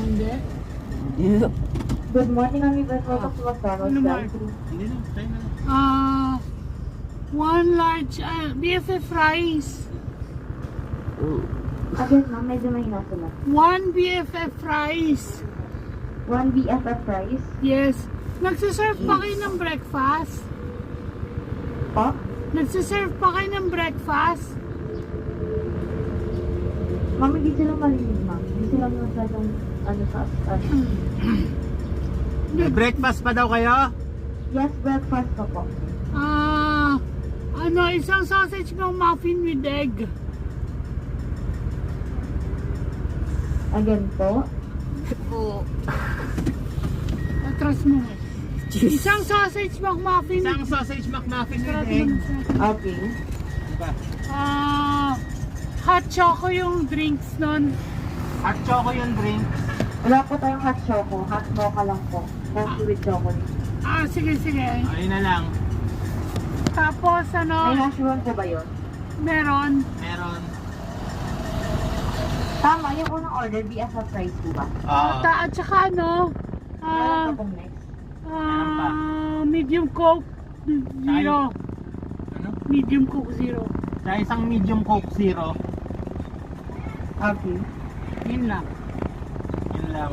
Hindi. Yeah. Good morning, Amigas. Welcome to McDonald's. Ano, Mark? Drive-thru. Hindi na, tayo na lang. One large BFF fries. Again, ma'am, medyo mahina sila. One BFF fries. 1 BFF fries. Yes. Nagsiserve pa kayo ng breakfast? Po? Nagsiserve pa kayo ng breakfast? Ma'am, hindi sila malinis, ma'am. Hindi sila masyadong, May breakfast pa daw kayo? Yes, breakfast ko po. Isang sausage muffin with egg. Again po. Atras mo. Isang sausage McMuffin. Isang sausage McMuffin with Sarap egg. naman sa- Okay. Diba? Hot choco yung drinks nun. Hot choco yung drink. Wala po tayong hot choco. Hot mocha lang po. Coffee with chocolate. Sige. Ayun na lang. Tapos May hash brown po ba yun? meron. Meron. Tama, yung unang order, BFF fries po ba? At saka Meron pa pong next. Medium Coke Zero. Ano? Medium Coke Zero. Sa isang medium Coke Zero. Okay. Yun lang. Yun lang.